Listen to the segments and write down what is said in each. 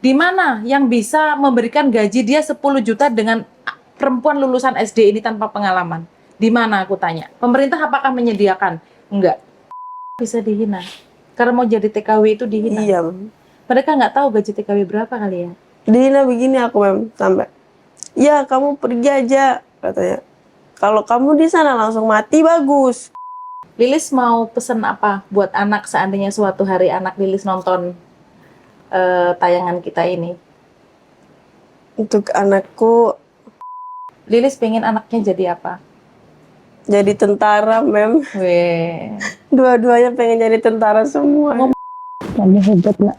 Di mana yang bisa memberikan gaji dia 10 juta dengan perempuan lulusan SD ini tanpa pengalaman? Di mana aku tanya? Pemerintah apakah menyediakan? Enggak. Bisa dihina. Karena mau jadi TKW itu dihina. Iya, Mem. Mereka nggak tahu gaji TKW berapa kali ya. Dihina begini aku, Mem, sampai. Ya, kamu pergi aja, katanya. Kalau kamu di sana langsung mati bagus. Lilis mau pesen apa buat anak seandainya suatu hari anak Lilis nonton tayangan kita ini? Untuk anakku Lilis pengen anaknya jadi apa? jadi tentara, Mem. Weh. Dua-duanya pengen jadi tentara semua. Kamu hebat, Nak.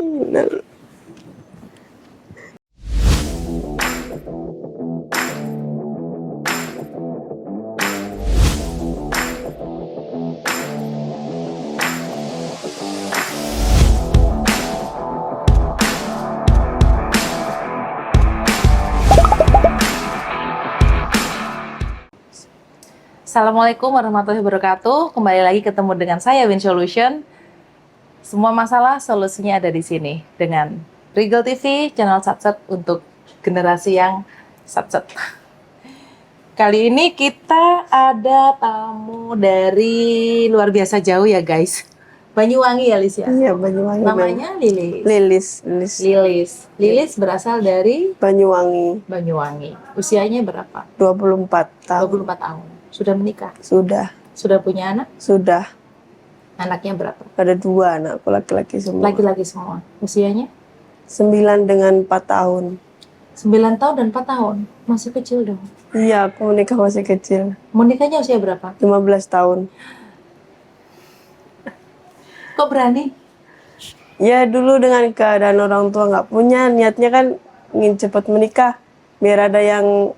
Benar. Assalamualaikum warahmatullahi wabarakatuh. Kembali lagi ketemu dengan saya Win Solution. Semua masalah solusinya ada di sini dengan Regal TV, channel Satset untuk generasi yang Satset. Kali ini kita ada tamu dari luar biasa jauh ya guys. Banyuwangi ya Lis ya? Iya, Banyuwangi. Namanya Lilis. Lilis berasal dari Banyuwangi. Banyuwangi. Usianya berapa? 24 tahun. 24 tahun. Sudah menikah? Sudah. Sudah punya anak? Sudah. Anaknya berapa? Ada 2 anakku laki-laki semua. Laki-laki semua. Usianya? 9 dengan 4 tahun. 9 tahun dan 4 tahun. Masih kecil dong. Iya, aku menikah masih kecil. Mau nikahnya usia berapa? 15 tahun. Kok berani? Ya dulu dengan keadaan orang tua nggak punya, niatnya kan ingin cepat menikah. Biar ada yang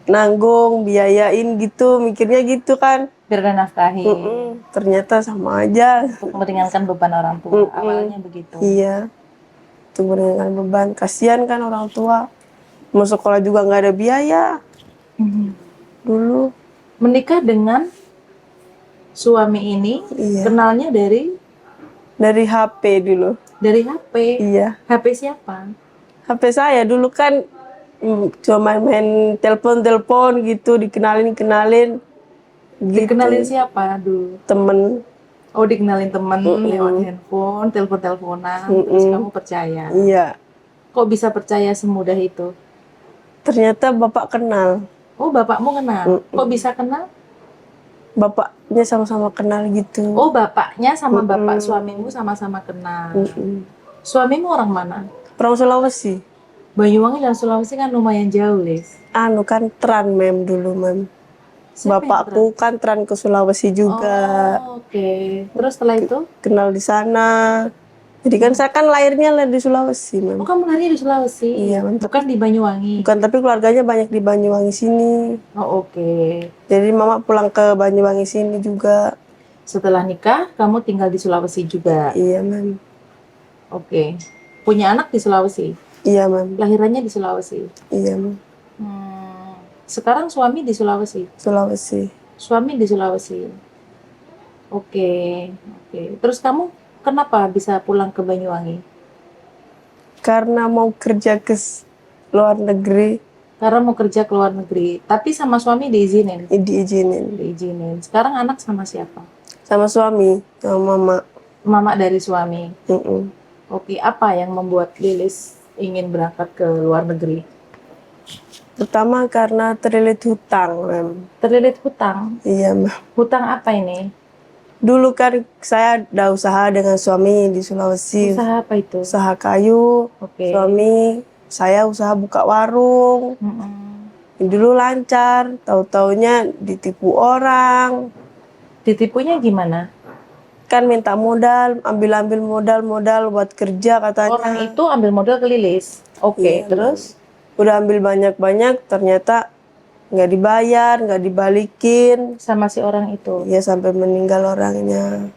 nanggung, biayain gitu, mikirnya gitu kan. Biar ada nafkahi. Ternyata sama aja. Untuk meringankan beban orang tua. Awalnya begitu. Iya. Untuk meringankan beban. Kasihan kan orang tua. Mau sekolah juga nggak ada biaya. Dulu. Menikah dengan suami ini, Iya. kenalnya dari HP dulu. Dari HP? Iya. HP siapa? HP saya dulu kan cuma main telepon gitu, dikenalin. Gitu. Dikenalin siapa dulu? Temen. Oh, dikenalin teman lewat handphone, telepon-teleponan, terus kamu percaya? Iya. Kok bisa percaya semudah itu? Ternyata bapak kenal. Oh, bapakmu kenal? Kok bisa kenal? Bapaknya sama-sama kenal gitu. Oh, bapaknya sama bapak suamimu sama-sama kenal. Suamimu orang mana? Orang Sulawesi. Banyuwangi dan Sulawesi kan lumayan jauh, Lis. Anu kan tran, Mem, dulu, Mem. Siapa yang Bapakku kan tran ke Sulawesi juga. Oh, oke. Terus setelah itu? Kenal di sana. Jadi kan saya kan lahirnya di Sulawesi, Mem. Oh, kamu lahirnya di Sulawesi? Iya, Mem. Bukan di Banyuwangi? Bukan, tapi keluarganya banyak di Banyuwangi sini. Oh, oke. Jadi mama pulang ke Banyuwangi sini juga. Setelah nikah, kamu tinggal di Sulawesi juga? Iya, Mem. Oke. Punya anak di Sulawesi? Iya, Mem. Lahirannya di Sulawesi? Iya, Mem. Sekarang suami di Sulawesi? Sulawesi. Suami di Sulawesi. Oke. Terus kamu kenapa bisa pulang ke Banyuwangi? Karena mau kerja ke luar negeri. Karena mau kerja ke luar negeri. Tapi sama suami diizinin? Diizinin. Diizinin. Sekarang anak sama siapa? Sama suami, sama mama. Mama dari suami? Oke. Apa yang membuat Lilis ingin berangkat ke luar negeri? Pertama karena terlilit hutang, Mem. Terlilit hutang? Iya, Mem. Hutang apa ini? Dulu kan saya ada usaha dengan suami di Sulawesi. Usaha apa itu? Usaha kayu. Oke. Suami saya usaha buka warung. Dulu lancar, tahu-taunya ditipu orang. Ditipunya gimana? Kan minta modal, ambil modal buat kerja katanya. Orang itu ambil modal ke Lilis? Oke, Iya, terus? Udah ambil banyak-banyak, ternyata nggak dibayar, nggak dibalikin. Sama si orang itu? Iya, sampai meninggal orangnya.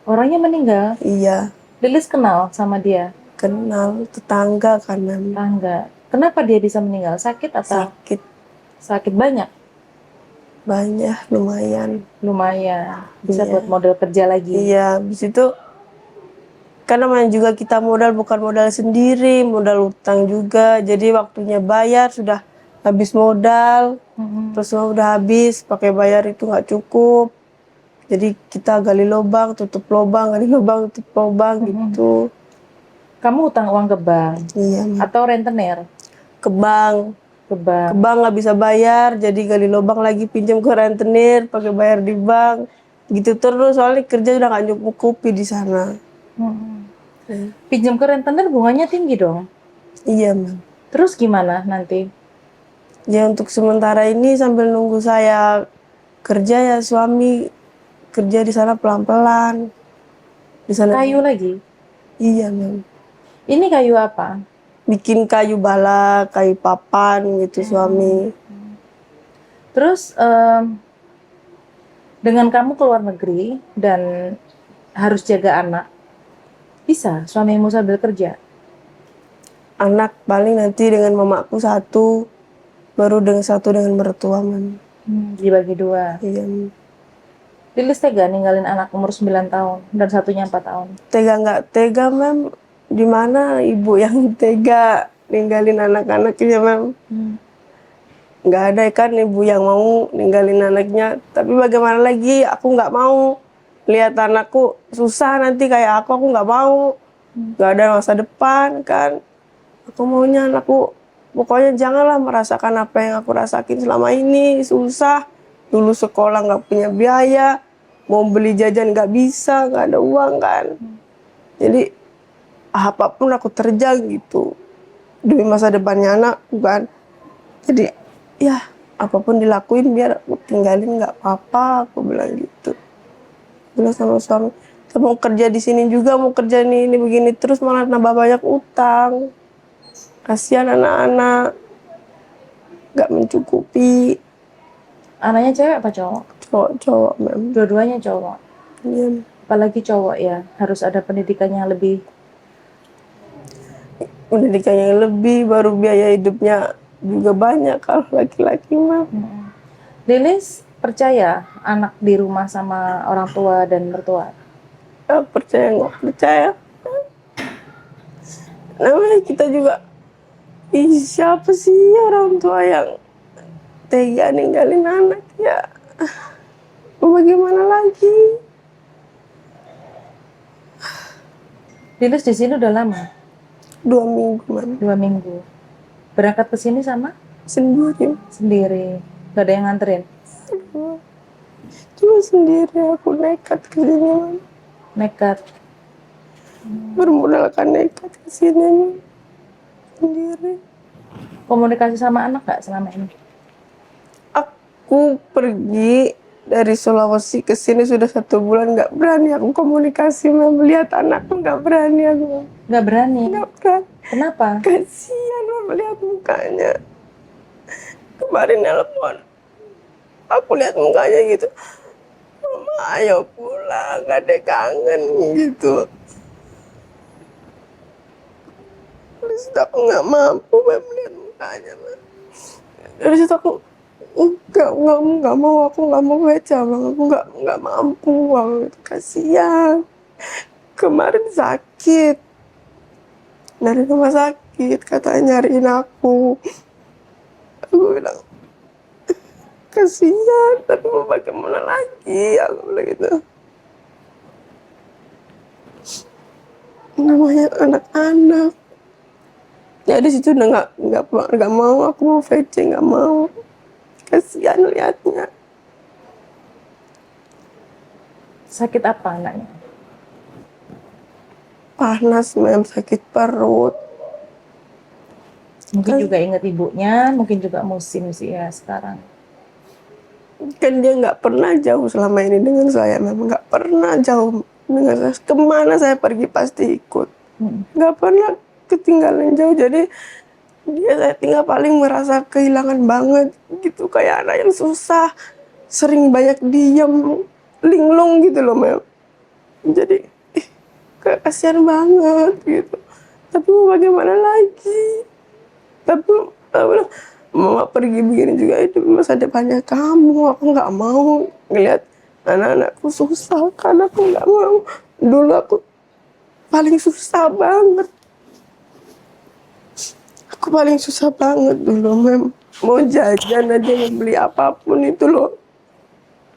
Orangnya meninggal? Iya. Lilis kenal sama dia? Kenal, tetangga kan, Mem. Tetangga. Kenapa dia bisa meninggal? Sakit atau? Sakit. Sakit banyak? Banyak, lumayan. Lumayan. Bisa Iya. buat modal kerja lagi. Iya, habis itu kan namanya juga kita modal bukan modal sendiri, modal utang juga. Jadi waktunya bayar sudah habis modal, terus semua udah habis, pakai bayar itu nggak cukup. Jadi kita gali lubang, tutup lubang, gali lubang, tutup lubang gitu. Kamu utang uang ke bank Iya, Mem. atau rentenir Ke bank. ke bank? Ke bank nggak bisa bayar, jadi gali lubang lagi pinjam ke rentenir, pakai bayar di bank. Gitu terus, soalnya kerja udah nggak nyukupi di sana. Pinjam ke rentenir bunganya tinggi dong. Iya, Mem. Terus gimana nanti? Ya untuk sementara ini sambil nunggu saya kerja ya suami kerja di sana pelan-pelan. Di sana Kayu lagi? iya, Mem. Ini kayu apa? Bikin kayu bala, kayu papan gitu suami. Terus dengan kamu keluar negeri dan harus jaga anak, bisa suamimu sambil kerja? Anak paling nanti dengan mamaku satu, baru dengan satu dengan mertua, Mem. Dibagi dua. Iya, Mem. Lilis tega ninggalin anak umur 9 tahun dan satunya 4 tahun. Tega nggak tega, Mem? Di mana ibu yang tega ninggalin anak-anaknya, Mem? Nggak ada kan ibu yang mau ninggalin anaknya. Tapi bagaimana lagi, aku nggak mau lihat anakku susah nanti kayak aku nggak mau. Nggak ada masa depan kan. Aku maunya anakku, pokoknya janganlah merasakan apa yang aku rasakin selama ini, susah. Dulu sekolah nggak punya biaya, mau beli jajan nggak bisa, nggak ada uang kan. Jadi apapun aku terjang gitu demi masa depannya anakku kan. Jadi ya apapun dilakuin biar aku tinggalin nggak apa-apa, aku bilang gitu. Bilang sama suami, saya mau kerja di sini juga, mau kerja ini begini terus malah nambah banyak utang. Kasihan anak-anak nggak mencukupi. Anaknya cewek apa cowok? Cowok-cowok, Mem. Dua-duanya cowok. Iya. Apalagi cowok ya, harus ada pendidikannya lebih. Pendidikan yang lebih, baru biaya hidupnya juga banyak kalau laki-laki, Mem. Lilis percaya anak di rumah sama orang tua dan mertua? Percaya nggak percaya. Namanya kita juga, siapa sih orang tua yang tega ninggalin anak ya? Mau bagaimana lagi? Lilis di sini udah lama? 2 minggu, Mem. 2 minggu. Berangkat ke sini sama? Sendiri. Sendiri. Gak ada yang nganterin? Cuma sendiri aku nekat ke sini, Mem. Nekat. Bermodalkan nekat ke sini, Mem. Sendiri. Komunikasi sama anak gak selama ini? Aku pergi dari Sulawesi ke sini sudah 1 bulan, nggak berani aku komunikasi, Mem. Melihat anakku nggak berani aku, Mem. Gak berani? Nggak berani. Kenapa? Kasihan, Mem, melihat mukanya. Kemarin nelpon, aku lihat mukanya gitu. Mama, ayo pulang, adek kangen gitu. Dari situ aku nggak mampu, Mem, melihat mukanya, Mem. Dari situ aku nggak mau, aku nggak mau baca, Bang. Aku nggak mampu, Bang. Kasihan. Kemarin sakit dari rumah sakit, katanya nyariin aku bilang kasihan, tapi mau bagaimana lagi, aku bilang gitu. Namanya anak-anak ya, di situ udah nggak mau, aku mau VC, nggak mau. Kasihan lihatnya. Sakit apa anaknya? Panas, Mem, sakit perut. Mungkin juga ingat ibunya, mungkin juga musim sih ya sekarang. Kan dia nggak pernah jauh selama ini dengan saya, Mem. Nggak pernah jauh dengan saya. Kemana saya pergi pasti ikut. Nggak pernah ketinggalan jauh. Jadi dia saya tinggal paling merasa kehilangan banget gitu, kayak anak yang susah, sering banyak diam, linglung gitu loh, Mem. Jadi kasihan banget gitu. Tapi mau bagaimana lagi? Tapi mama pergi begini juga itu masa depannya kamu. Aku nggak mau ngeliat anak-anakku susah, karena aku nggak mau. Dulu aku paling susah banget. Aku paling susah banget dulu, Mem. Mau jajan aja, mau beli apapun itu loh.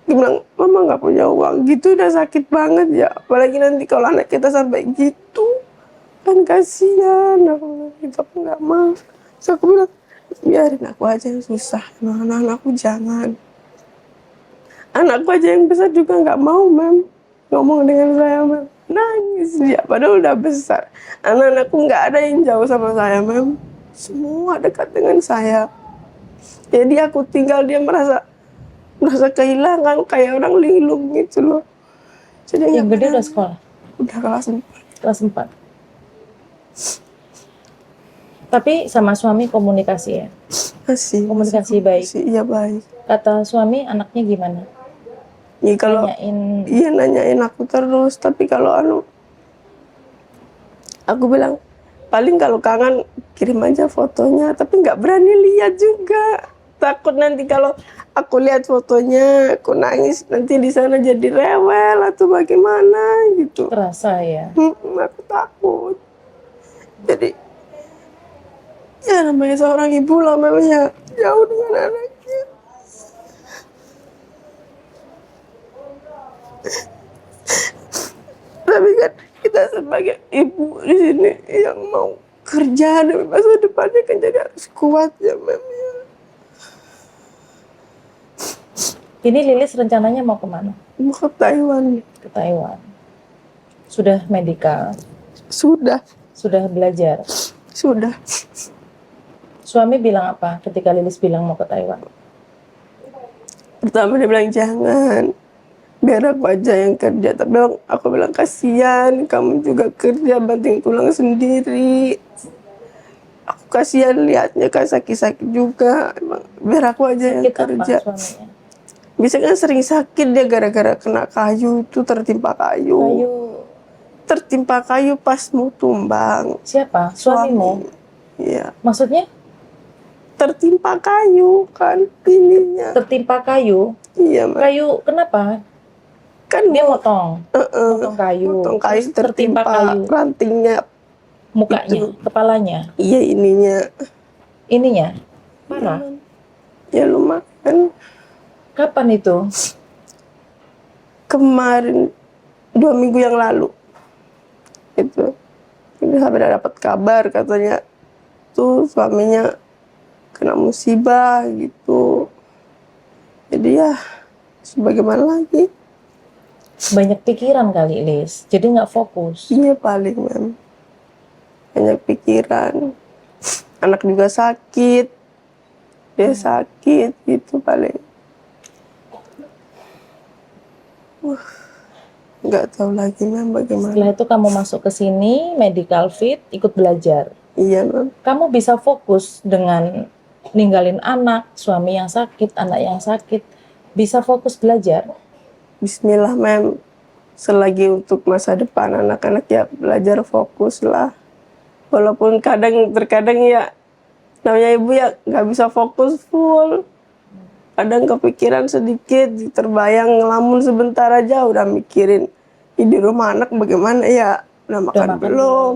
Dia bilang, mama nggak punya uang. Gitu udah sakit banget ya. Apalagi nanti kalau anak kita sampai gitu. Kan kasihan. Aku bilang, gitu aku nggak mau. Terus aku bilang, biarin aku aja yang susah. Anak-anakku jangan. Anakku aja yang besar juga nggak mau, Mem. Ngomong dengan saya, Mem. Nangis dia, padahal udah besar. Anak-anakku nggak ada yang jauh sama saya, Mem. Semua dekat dengan saya. Jadi aku tinggal, dia merasa kehilangan, kayak orang linglung gitu loh. Jadi Yang nggak gede pernah- udah sekolah, udah kelas 4. kelas 4. Tapi sama suami komunikasi ya? Komunikasi baik. Iya baik. Kata suami anaknya gimana? Iya kalau Nanyain iya nanyain aku terus, tapi kalau aku bilang paling kalau kangen kirim aja fotonya, tapi nggak berani lihat juga. Takut nanti kalau aku lihat fotonya, aku nangis nanti di sana jadi rewel atau bagaimana gitu. kerasa ya. Aku takut. Jadi ya namanya seorang ibu lah, memangnya jauh dengan anaknya. Tapi kan kita sebagai ibu di sini yang mau kerja demi masa depannya kan jadi harus kuat ya, Mem. Ini Lilis rencananya mau kemana? Mau ke Taiwan. Ke Taiwan. Sudah medical, Sudah. belajar. Sudah. Suami bilang apa ketika Lilis bilang mau ke Taiwan? Pertama dia bilang jangan, biar aku aja yang kerja. Tapi aku bilang kasihan, kamu juga kerja banting tulang sendiri. Aku kasihan lihatnya kan sakit-sakit juga. Emang biar aku aja yang Sakit kerja. apa suaminya? Bisa kan sering sakit dia gara-gara kena kayu itu, tertimpa kayu. Kayu. Tertimpa kayu pas mau tumbang. Siapa? Suamimu? Iya. Maksudnya Tertimpa kayu kan ininya. tertimpa kayu? Iya, Mbak. Kayu kenapa? Kan Dia mau motong kayu. potong kayu Terus tertimpa kayu. rantingnya. Mukanya, kepalanya, Iya ininya. ininya. Parah. Ya lumayan. Kapan itu? Kemarin 2 minggu yang lalu. Itu. Ini sampai dapat kabar katanya tuh suaminya kena musibah gitu. Jadi ya sebagaimana lagi. Banyak pikiran kali, Lis. Jadi nggak fokus. Iya paling, Mem. Banyak pikiran. Anak juga sakit. Dia sakit gitu paling. Nggak tahu lagi, Mem, bagaimana. Setelah itu kamu masuk ke sini, medical fit, ikut belajar. Iya, Mem. Kamu bisa fokus dengan ninggalin anak, suami yang sakit, anak yang sakit. Bisa fokus belajar. Bismillah, Mem. Selagi untuk masa depan anak-anak ya belajar fokus lah. Walaupun terkadang ya namanya ibu ya nggak bisa fokus full. Kadang kepikiran sedikit, terbayang ngelamun sebentar aja udah mikirin di rumah anak bagaimana ya, udah makan belum,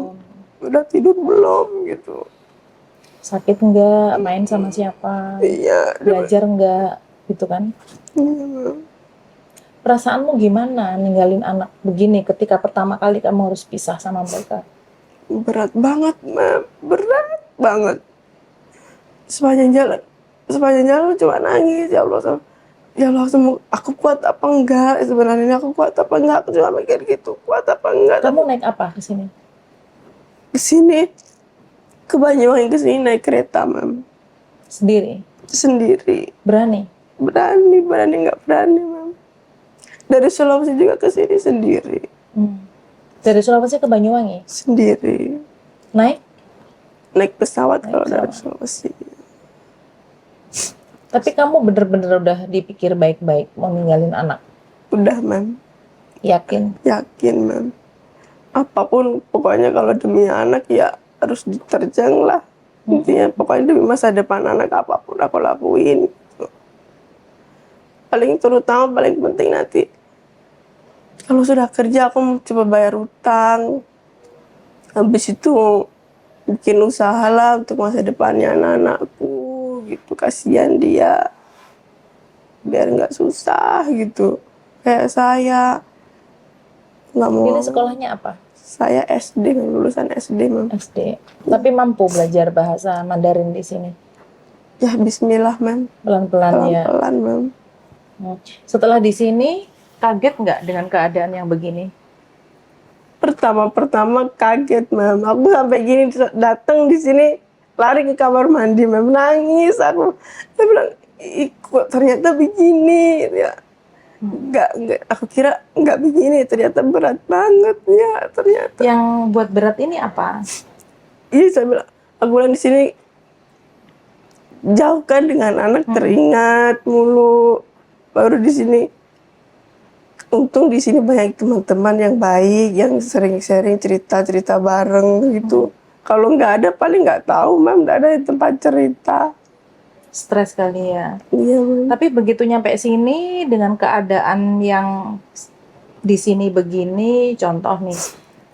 udah tidur belum gitu. Sakit enggak, main sama siapa, Iya, belajar enggak, gitu kan. iya, Mem. Perasaanmu gimana ninggalin anak begini ketika pertama kali kamu harus pisah sama mereka? Berat banget, Mem. Berat banget. Sepanjang jalan cuma nangis, ya Allah. Ya Allah, aku kuat apa enggak? Sebenarnya ini aku kuat apa enggak? Aku cuma mikir gitu, kuat apa enggak? Kamu naik apa ke sini? Ke sini, ke Banyuwangi ke sini naik kereta, Mem. Sendiri? Sendiri. Berani? Berani nggak berani, Mem. Dari Sulawesi juga ke sini sendiri. Dari Sulawesi ke Banyuwangi? Sendiri. Naik Pesawat kalau dari Sulawesi. Tapi kamu bener-bener udah dipikir baik-baik mau ninggalin anak? Udah, Mem. Yakin? Yakin, Mem. Apapun pokoknya kalau demi anak ya harus diterjang lah. Intinya pokoknya demi masa depan anak apapun aku lakuin. Paling penting nanti kalau sudah kerja aku mau coba bayar utang. Habis itu bikin usaha lah untuk masa depannya anak-anakku gitu. Kasihan dia. Biar nggak susah gitu. Kayak saya nggak mau. Ini sekolahnya apa? Saya SD, lulusan SD, Mam. SD. Tapi mampu belajar bahasa Mandarin di sini. Ya bismillah, Mam. Pelan-pelan ya. Pelan-pelan, Mam. Setelah di sini kaget nggak dengan keadaan yang begini? Pertama kaget, Mam. Aku sampai gini datang di sini lari ke kamar mandi, Mam. Nangis aku. Saya bilang, "Ih, kok ternyata begini ya." Enggak, aku kira enggak begini, ternyata berat banget ya, ternyata. Yang buat berat ini apa? Iya, saya bilang, aku bilang di sini jauh kan dengan anak teringat mulu. Baru di sini untung di sini banyak teman-teman yang baik, yang sering sharing cerita-cerita bareng gitu. Kalau nggak ada paling nggak tahu, Mam, nggak ada tempat cerita. Stres kali ya. Iya, Mam. Tapi begitu nyampe sini dengan keadaan yang di sini begini, contoh nih,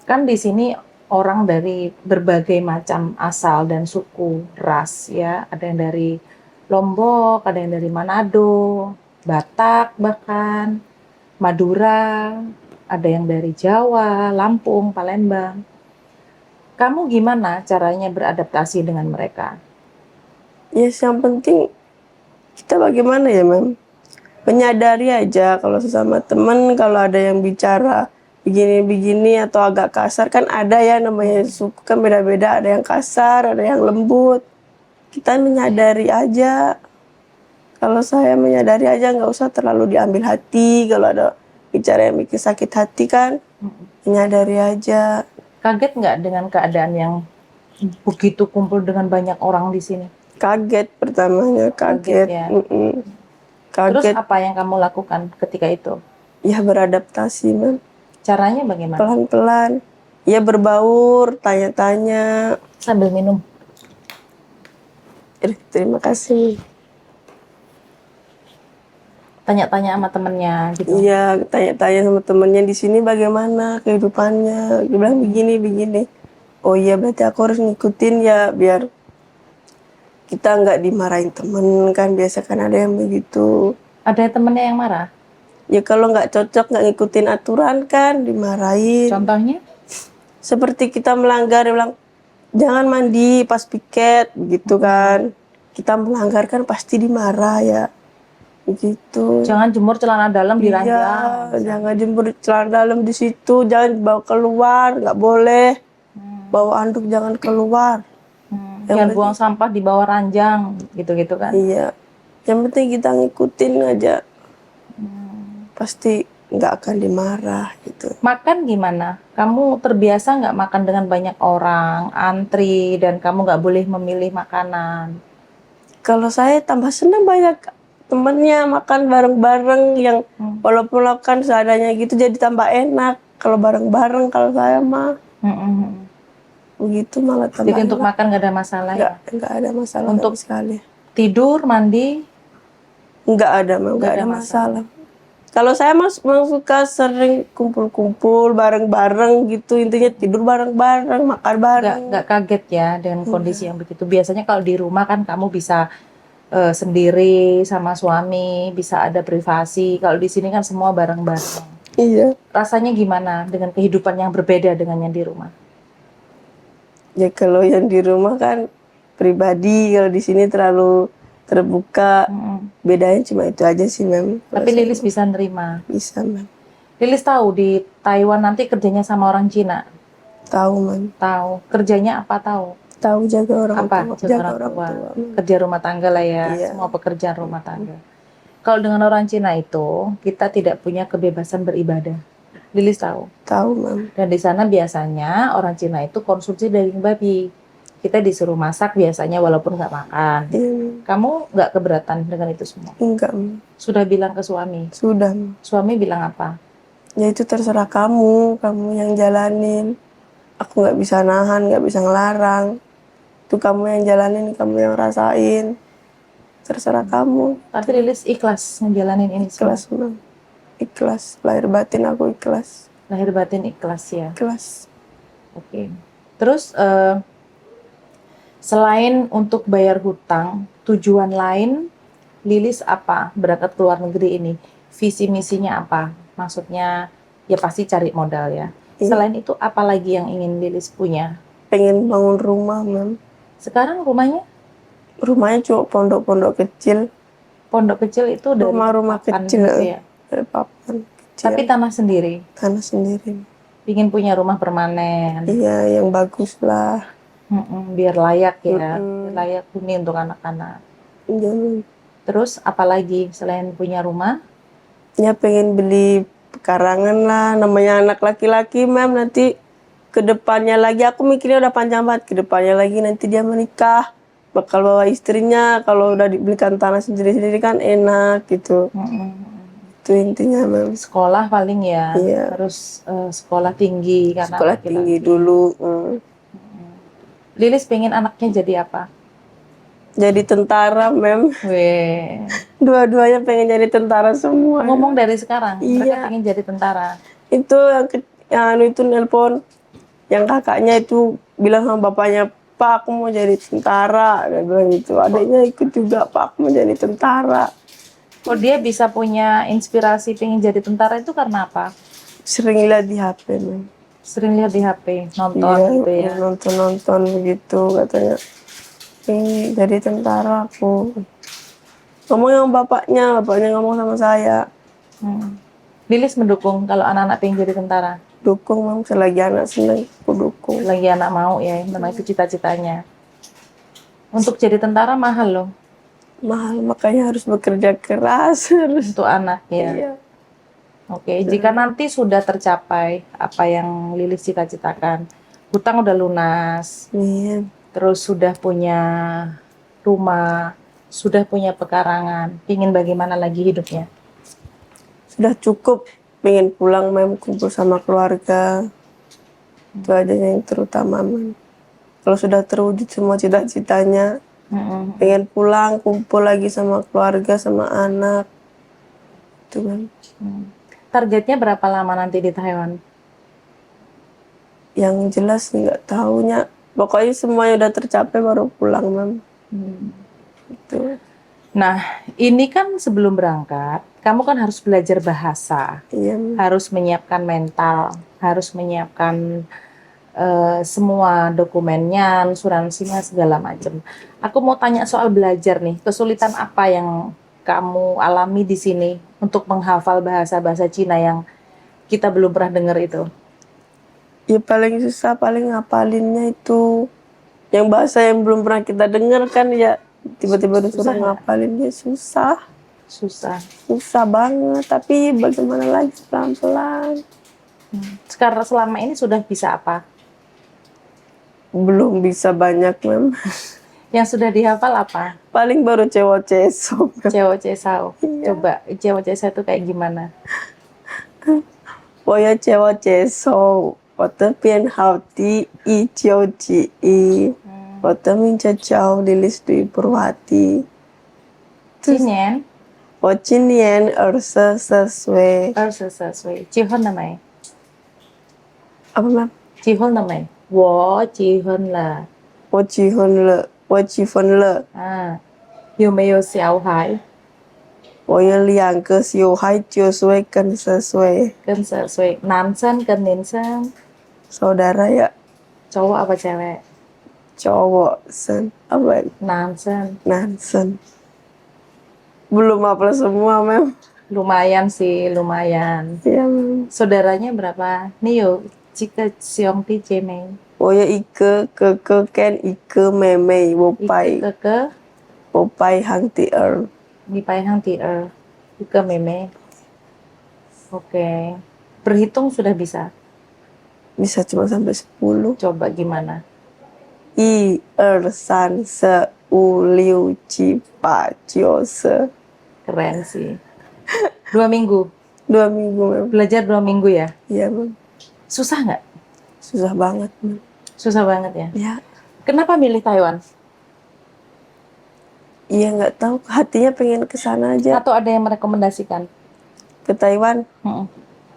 kan di sini orang dari berbagai macam asal dan suku, ras ya. Ada yang dari Lombok, ada yang dari Manado, Batak bahkan, Madura, ada yang dari Jawa, Lampung, Palembang. Kamu gimana caranya beradaptasi dengan mereka? Yes, yang penting kita bagaimana ya, Mam? Menyadari aja kalau sesama teman, kalau ada yang bicara begini-begini atau agak kasar, kan ada ya namanya suku kan beda-beda, ada yang kasar, ada yang lembut. Kita menyadari aja. Kalau saya menyadari aja, nggak usah terlalu diambil hati. Kalau ada bicara yang bikin sakit hati kan, menyadari aja. Kaget nggak dengan keadaan yang begitu kumpul dengan banyak orang di sini? Kaget pertamanya, kaget. Ya. Kaget. Terus apa yang kamu lakukan ketika itu? Ya beradaptasi, Mam. Caranya bagaimana? Pelan-pelan. Ya berbaur, tanya-tanya. Sambil minum. Terima kasih. Tanya-tanya sama temennya gitu. Iya, tanya-tanya sama temennya di sini bagaimana kehidupannya. Dia bilang begini. Oh iya, berarti aku harus ngikutin ya biar kita nggak dimarahin temen kan. Biasa kan ada yang begitu. Ada temennya yang marah? Ya kalau nggak cocok, nggak ngikutin aturan kan dimarahin. Contohnya? Seperti kita melanggar, dia bilang jangan mandi pas piket begitu kan. Kita melanggar kan pasti dimarah ya. Begitu. Jangan jemur celana dalam di ranjang. Iya, jangan jemur celana dalam di situ, jangan bawa keluar, nggak boleh. Bawa anduk jangan keluar. Jangan buang sampah di bawah ranjang, gitu-gitu kan. Iya. Yang penting kita ngikutin aja. Pasti nggak akan dimarah gitu. Makan gimana? Kamu terbiasa nggak makan dengan banyak orang, antri, dan kamu nggak boleh memilih makanan? Kalau saya tambah senang banyak temennya makan bareng-bareng yang walaupun makan seadanya gitu jadi tambah enak. Kalau bareng-bareng kalau saya mah begitu malah tambah Jadi untuk enak. makan nggak ada masalah ya? Nggak ada masalah Untuk sama sekali. tidur, mandi? Nggak ada masalah. Kalau saya mas suka sering kumpul-kumpul bareng-bareng gitu, intinya tidur bareng-bareng, makan bareng. Nggak kaget ya dengan kondisi yang begitu. Biasanya kalau di rumah kan kamu bisa sendiri sama suami, bisa ada privasi. Kalau di sini kan semua bareng-bareng. Iya. Rasanya gimana dengan kehidupan yang berbeda dengan yang di rumah? Ya kalau yang di rumah kan pribadi, kalau di sini terlalu terbuka. Bedanya cuma itu aja sih, Mem. Tapi Lilis bisa nerima? Bisa, Mem. Lilis tahu di Taiwan nanti kerjanya sama orang Cina? Tahu, Mem. Tahu. Kerjanya apa tahu? Tahu jaga orang apa? tua. Jaga orang tua. Kerja rumah tangga lah ya, Iya. semua pekerjaan rumah tangga. Kalau dengan orang Cina itu, kita tidak punya kebebasan beribadah. Lilis tahu? Tahu, Mem. Dan di sana biasanya orang Cina itu konsumsi daging babi. Kita disuruh masak biasanya walaupun nggak makan. Kamu nggak keberatan dengan itu semua? Enggak, Mem. Sudah bilang ke suami? Sudah, Mem. Suami bilang apa? Ya itu terserah kamu yang jalanin. Aku nggak bisa nahan, nggak bisa ngelarang. Itu kamu yang jalanin, kamu yang rasain. Terserah kamu. Tapi Lilis ikhlas ngejalanin ini semua. Ikhlas, Mam. Ikhlas. Lahir batin aku ikhlas. Lahir batin ikhlas ya. Ikhlas. Oke. Terus selain untuk bayar hutang, tujuan lain Lilis apa berangkat ke luar negeri ini? Visi misinya apa? Maksudnya ya pasti cari modal ya. Iya. Selain itu apa lagi yang ingin Lilis punya? Pengen bangun rumah, Mam. Sekarang rumahnya Rumahnya cuma pondok-pondok kecil. pondok kecil itu dari Rumah-rumah papan kecil. gitu ya. Dari papan kecil. Tapi tanah sendiri. Tanah sendiri. Ingin punya rumah permanen. Iya, yang bagus lah. Biar layak ya. Mm-mm. Biar layak huni untuk anak-anak. Jangan. Terus apalagi selain punya rumah? Ya pengen beli pekarangan lah. Namanya anak laki-laki, Mam. Nanti kedepannya lagi, aku mikirnya udah panjang banget. Kedepannya lagi nanti dia menikah. Bakal bawa istrinya. Kalau udah dibelikan tanah sendiri-sendiri kan enak gitu. Itu intinya, Mam. Sekolah paling ya. Iya. Harus sekolah tinggi karena Sekolah laki-laki. tinggi dulu. Lilis pengen anaknya jadi apa? Jadi tentara, Mem. Weh. Dua-duanya pengen jadi tentara semua. Ngomong dari sekarang, mereka Iya. pengen jadi tentara. Itu yang itu nelpon. Yang kakaknya itu bilang sama bapaknya, Pak, aku mau jadi tentara. Dia bilang gitu. Adiknya ikut juga, Pak, aku mau jadi tentara. Kok dia bisa punya inspirasi pengen jadi tentara itu karena apa? Sering lihat di HP, Mem. Sering lihat di HP, nonton Iya, gitu ya. nonton-nonton begitu katanya. Pengen jadi tentara aku. Ngomong yang bapaknya ngomong sama saya. Lilis mendukung kalau anak-anak pengen jadi tentara. Dukung, Mam, selagi anak seneng, aku dukung. Lagi anak mau ya, memang itu cita-citanya. Untuk jadi tentara mahal loh, Mahal, makanya harus bekerja keras. Harus. untuk anak ya. Iya. Oke, jika nanti sudah tercapai apa yang Lilis cita-citakan, hutang udah lunas, Iya. terus sudah punya rumah, sudah punya pekarangan, ingin bagaimana lagi hidupnya? Sudah cukup, pengen pulang, Mem, kumpul sama keluarga. Itu aja yang terutama, Mem. Kalau sudah terwujud semua cita-citanya, pengen pulang, kumpul lagi sama keluarga, sama anak. Itu, Mem. Targetnya berapa lama nanti di Taiwan? Yang jelas nggak tahunya. Pokoknya semuanya udah tercapai baru pulang, Mem. Itu. Nah, ini kan sebelum berangkat, kamu kan harus belajar bahasa, Iya, Mem. harus menyiapkan mental, harus menyiapkan semua dokumennya, asuransinya, segala macam. Aku mau tanya soal belajar nih, kesulitan apa yang kamu alami di sini untuk menghafal bahasa-bahasa Cina yang kita belum pernah dengar itu? Ya paling susah, paling ngapalinnya itu. Yang bahasa yang belum pernah kita dengar kan ya, tiba-tiba disuruh ngapalinnya susah. Susah. Susah banget, tapi bagaimana lagi, pelan-pelan. Sekarang selama ini sudah bisa apa? Belum bisa banyak, Mem. Yang sudah dihafal apa? Paling baru cewek cesok. Cewek Cesau. Iya. Coba Cewek Cesau itu kayak gimana? 我要cewek cesok. 我的编号第1991. 我的名字叫 Lilis Dwi Purwati. Cinen, 我今年24岁. sesuai. Cihon namanya. Apa, Mem? Cihon namanya. Wo Cihon lah. 我结婚了，我结婚了， 有没有小孩？我有2个小孩，9岁跟10岁。跟sesuai. Nansen跟Ninsen. Saudara ya, Cowok apa cewek? cowok, sen, apa? Nansen. Nansen. Belum hafal semua, Mem. Lumayan sih, lumayan. Iya, Mem. Saudaranya berapa? Nio, Cika Siong Ti Cemeng. 我有一个哥哥跟一个妹妹，我拜 Ike行第二。 di Paihang Tier. Ike Meme. Oke. Berhitung sudah bisa. Bisa cuma sampai 10. Coba gimana? 1、2、3、4、5、6、7、8、9、10。 Keren sih. 2 minggu. 2 minggu, Mem. Belajar 2 minggu ya? Iya, Mem. Susah nggak? Susah banget, Mem. Susah banget ya? Ya, Kenapa milih Taiwan? Iya nggak tahu, hatinya pengen ke sana aja, Atau ada yang merekomendasikan? ke Taiwan. Mm-mm.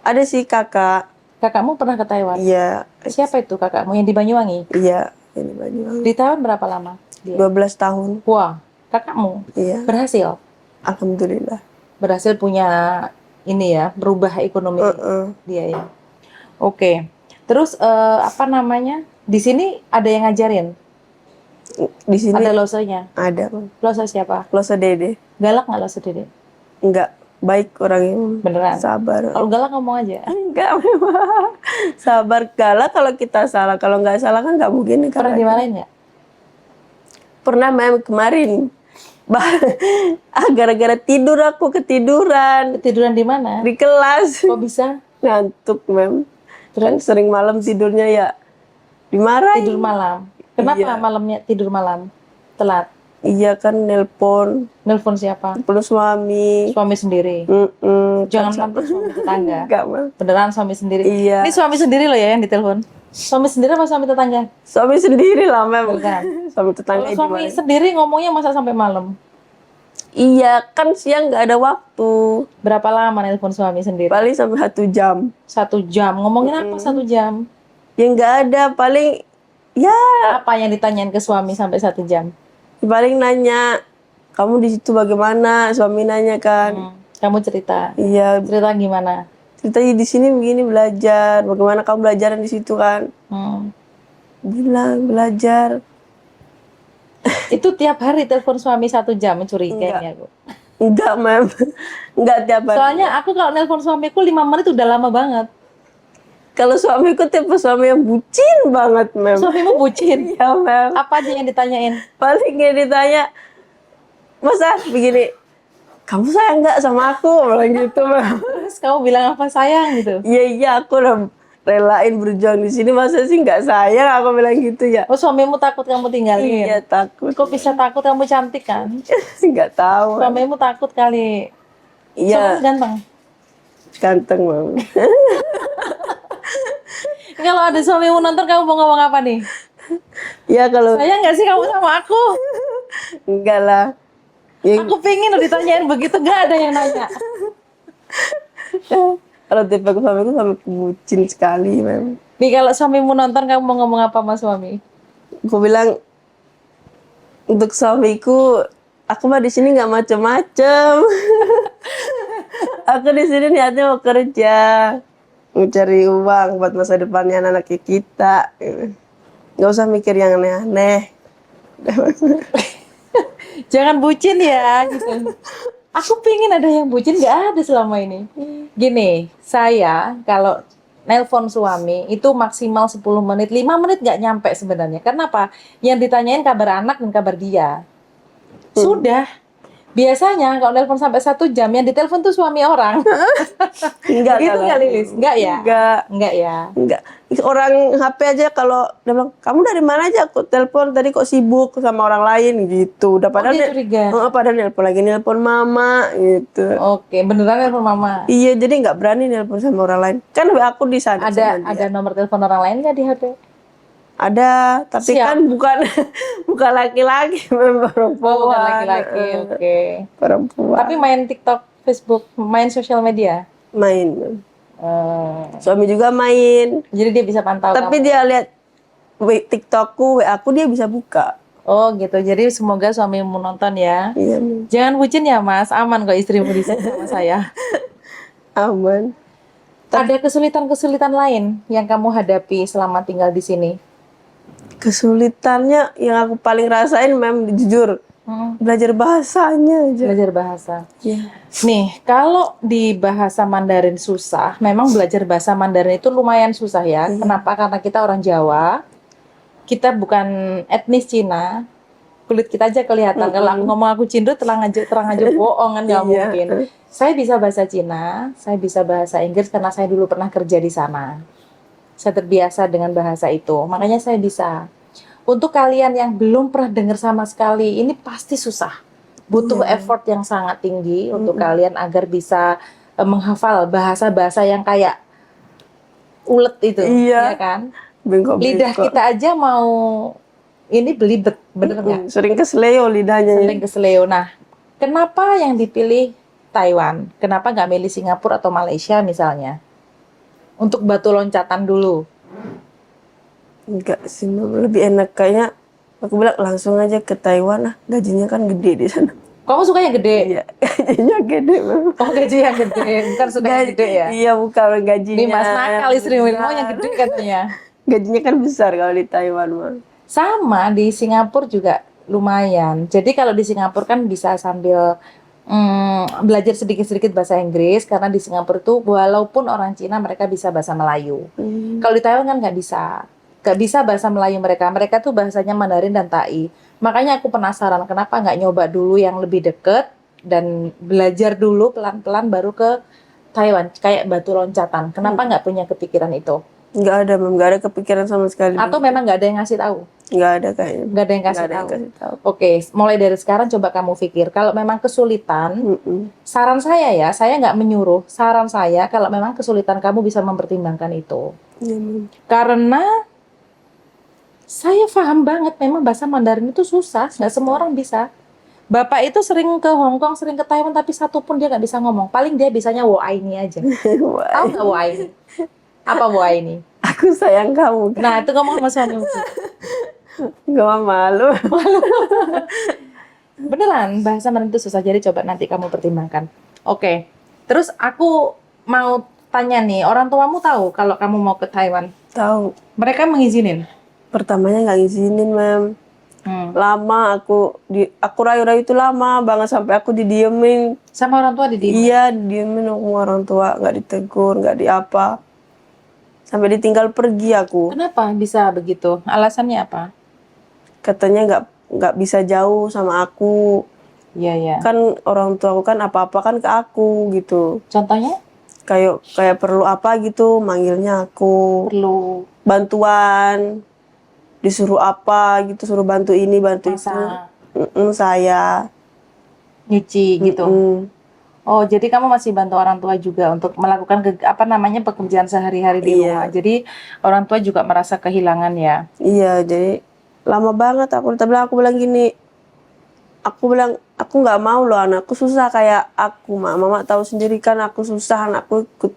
Ada sih kakak. Kakakmu pernah ke Taiwan? Iya, Siapa itu kakakmu yang di Banyuwangi? iya, ini Banyuwangi. Di Taiwan berapa lama dia? 12 tahun. Wah, kakakmu Iya, berhasil. alhamdulillah. Berhasil punya ini ya, berubah ekonomi dia ya. Oke. Terus apa namanya? Di sini ada yang ngajarin? Di sini Ada losonya? ada, Mam. Loso siapa? Loso Dede. Galak nggak loso Dede? Enggak, baik orangnya. Beneran? Sabar. Kalau galak ngomong aja. Enggak, memang. Sabar galak kalau kita salah. Kalau nggak salah kan nggak mungkin. Pernah dimarahin nggak? Pernah, Mem, kemarin. Gara-gara tidur aku ketiduran. Ketiduran di mana? Di kelas. Kok bisa? Ngantuk, Mem. Kan Terus? sering malam tidurnya ya dimarahin. Tidur malam. Kenapa Iya. malamnya tidur malam? Telat. Iya kan, nelpon. Nelpon siapa? Perlu suami. Suami sendiri. Jangan nanti suami tetangga. Enggak, Mem. Beneran suami sendiri. Iya. Ini suami sendiri loh ya yang ditelepon. Suami sendiri apa suami tetangga? Suami sendiri lah, Mem. Bukan. Suami tetangga Kalau suami dimarahin. sendiri ngomongnya masa sampai malam? Iya, kan siang nggak ada waktu. Berapa lama nelpon suami sendiri? Paling sampai 1 jam. 1 jam. Ngomongin apa 1 jam? Ya nggak ada, paling ya Apa yang ditanyain ke suami sampai 1 jam? paling nanya, kamu di situ bagaimana? Suami nanya kan. Kamu cerita. Iya, Cerita gimana? ceritanya di sini begini belajar. Bagaimana kamu belajar di situ kan? Hmm. Bilang belajar. Itu tiap hari telepon suami 1 jam, mencurigai aku. Enggak, Mem. Enggak tiap hari. Soalnya aku kalau nelpon suamiku 5 menit udah lama banget. Kalau suamiku tipe suami yang bucin banget, Mem. Suamimu bucin. Iya, Mem. Apa aja yang ditanyain? Paling yang ditanya, masa begini, kamu sayang nggak sama aku? Bilang gitu, Mem. Terus kamu bilang apa sayang gitu? Iya, iya, aku udah relain berjuang di sini, masa sih nggak sayang? Aku bilang gitu ya. Oh, suamimu takut kamu tinggalin. Iya, takut. Kok bisa takut, kamu cantik kan? Nggak tahu. Suamimu takut kali. Iya, Suamimu ganteng. ganteng, Mem. Kalau ada suamimu nonton, kamu mau ngomong apa nih? Ya kalau Sayang nggak sih kamu sama aku? enggak lah. Ya, Aku pengen lo ditanyain begitu, nggak ada yang nanya. kalau tipe suamiku sampai bucin sekali, Mem. Nih kalau suamimu nonton, kamu mau ngomong apa sama suami? Aku bilang, untuk suamiku, aku mah di sini nggak macem-macem. Aku di sini niatnya mau kerja, mau cari uang buat masa depannya anak kita. Nggak usah mikir yang aneh-aneh. Jangan bucin ya gitu. Aku pengen ada yang bucin, nggak ada selama ini. Gini, saya kalau nelpon suami itu maksimal 10 menit, 5 menit nggak nyampe sebenarnya. Karena apa? Yang ditanyain kabar anak dan kabar dia. Sudah. Biasanya kalau nelpon sampai 1 jam, yang ditelepon tuh suami orang. Enggak, Gitu kalau- nggak, Lilis? Enggak ya? Enggak. Enggak ya? Enggak. Orang HP aja kalau dia bilang, kamu dari mana aja? Aku telepon tadi kok sibuk sama orang lain gitu. Udah padahal dia curiga. padahal nelpon mama gitu. Oke, beneran nelpon mama. Iya, jadi nggak berani nelpon sama orang lain. Kan aku di sana sama dia. Ada nomor telepon orang lain nggak di HP? Ada, tapi Siap. kan bukan bukan laki-laki, memang perempuan. Oh, bukan laki-laki. Oke. Perempuan. Tapi main TikTok, Facebook, main sosial media. Main. Eh, Suami juga main. jadi dia bisa pantau Tapi kamu. dia lihat TikTokku, WA aku dia bisa buka. Oh gitu. Jadi semoga suamimu nonton ya. Iya, Mem. Jangan bucin ya Mas. Aman kok istrimu di sini sama saya. Aman. Ada kesulitan-kesulitan lain yang kamu hadapi selama tinggal di sini? Kesulitannya yang aku paling rasain, Mem, jujur, belajar bahasanya aja. Belajar bahasa. Iya. Nih, kalau di bahasa Mandarin susah, memang belajar bahasa Mandarin itu lumayan susah ya. Kenapa? Karena kita orang Jawa, kita bukan etnis Cina, kulit kita aja kelihatan. Kalau aku ngomong aku Cindo, terang aja bohong kan, nggak Iya. mungkin. Saya bisa bahasa Cina, saya bisa bahasa Inggris karena saya dulu pernah kerja di sana. Saya terbiasa dengan bahasa itu, makanya saya bisa. Untuk kalian yang belum pernah dengar sama sekali, ini pasti susah. Butuh effort yang sangat tinggi untuk kalian agar bisa menghafal bahasa-bahasa yang kayak ulet itu, Iya. ya kan? Bengkok-bengkok. Lidah kita aja mau ini belibet, bener nggak? Sering kesleo lidahnya. Sering keseleo. Nah, kenapa yang dipilih Taiwan? Kenapa nggak milih Singapura atau Malaysia misalnya? Untuk batu loncatan dulu. Enggak sih, Mam. Lebih enak kayaknya. Aku bilang langsung aja ke Taiwan lah. Gajinya kan gede di sana. Kamu suka yang gede? Iya, gajinya gede, Mam. Oh, gaji yang gede, bukan suka yang gede ya? Iya, bukan gajinya. Nih Mas nakal istri besar. mau yang gede katanya. Gajinya kan besar kalau di Taiwan, Mam. Sama di Singapura juga lumayan. Jadi kalau di Singapura kan bisa sambil belajar sedikit-sedikit bahasa Inggris karena di Singapura tuh walaupun orang Cina mereka bisa bahasa Melayu. Kalau di Taiwan kan nggak bisa bahasa Melayu mereka. Mereka tuh bahasanya Mandarin dan Tai. Makanya aku penasaran kenapa nggak nyoba dulu yang lebih deket dan belajar dulu pelan-pelan baru ke Taiwan kayak batu loncatan. Kenapa nggak punya kepikiran itu? Nggak ada, Mam. Nggak ada kepikiran sama sekali. Atau memang nggak ada yang ngasih tahu? Nggak ada kayaknya. Nggak ada yang kasih Nggak ada yang tahu. kasih tahu. Oke, mulai dari sekarang coba kamu pikir. Kalau memang kesulitan, saran saya ya, saya nggak menyuruh. Saran saya kalau memang kesulitan kamu bisa mempertimbangkan itu. Iya, Mam. Karena saya paham banget memang bahasa Mandarin itu susah, nggak semua orang bisa. Bapak itu sering ke Hong Kong, sering ke Taiwan, tapi satu pun dia nggak bisa ngomong. Paling dia bisanya wo ai ini aja. Tahu nggak wo ai ini? Apa wo ai ini? Aku sayang kamu. Nah, itu ngomong sama suamimu. Nggak mau malu. Beneran, bahasa Mandarin itu susah, jadi coba nanti kamu pertimbangkan. Oke, terus aku mau tanya nih, orang tuamu tahu kalau kamu mau ke Taiwan? Tahu. Mereka mengizinin? Pertamanya nggak ngizinin, Mam. Lama aku rayu-rayu itu lama banget sampai aku didiemin. Sama orang tua didiemin? Iya, didiemin aku sama orang tua, nggak ditegur, nggak diapa. Sampai ditinggal pergi aku. Kenapa bisa begitu? Alasannya apa? Katanya nggak bisa jauh sama aku. Iya, iya. Kan orang tua aku kan apa-apa kan ke aku gitu. Contohnya? Kayak perlu apa gitu, manggilnya aku. Perlu Bantuan, disuruh apa gitu, suruh bantu ini, bantu itu. masak, Saya. nyuci gitu. Oh, jadi kamu masih bantu orang tua juga untuk melakukan pekerjaan sehari-hari di rumah. Jadi orang tua juga merasa kehilangan ya. Iya, jadi lama banget aku bilang gini. Aku bilang aku nggak mau loh anakku susah kayak aku, Mama tahu sendiri kan aku susah, anakku ikut.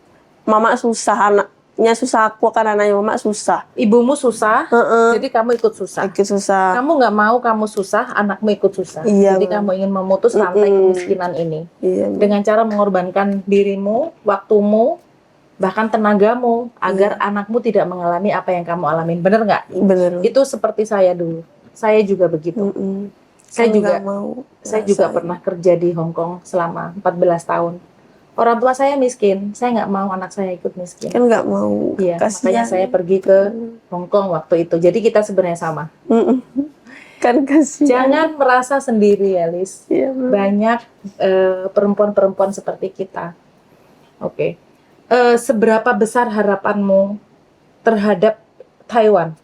Mama susah, anaknya susah, aku kan anaknya Mama susah. Ibumu susah, jadi kamu ikut susah. Ikut susah. Kamu nggak mau kamu susah, anakmu ikut susah. Iya, Jadi kamu ingin memutus rantai kemiskinan ini. Iya, dengan cara mengorbankan dirimu, waktumu, bahkan tenagamu agar anakmu tidak mengalami apa yang kamu alamin. Bener nggak? Bener. Itu seperti saya dulu. Saya juga begitu. Saya juga pernah kerja di Hong Kong selama 14 tahun. Orang tua saya miskin, saya nggak mau anak saya ikut miskin. Kan nggak mau. Iya, makanya saya pergi ke Hong Kong waktu itu. Jadi kita sebenarnya sama. Kan kasihan. Jangan merasa sendiri ya, Lis. Iya, banyak perempuan-perempuan seperti kita. Oke. Seberapa besar harapanmu terhadap Taiwan?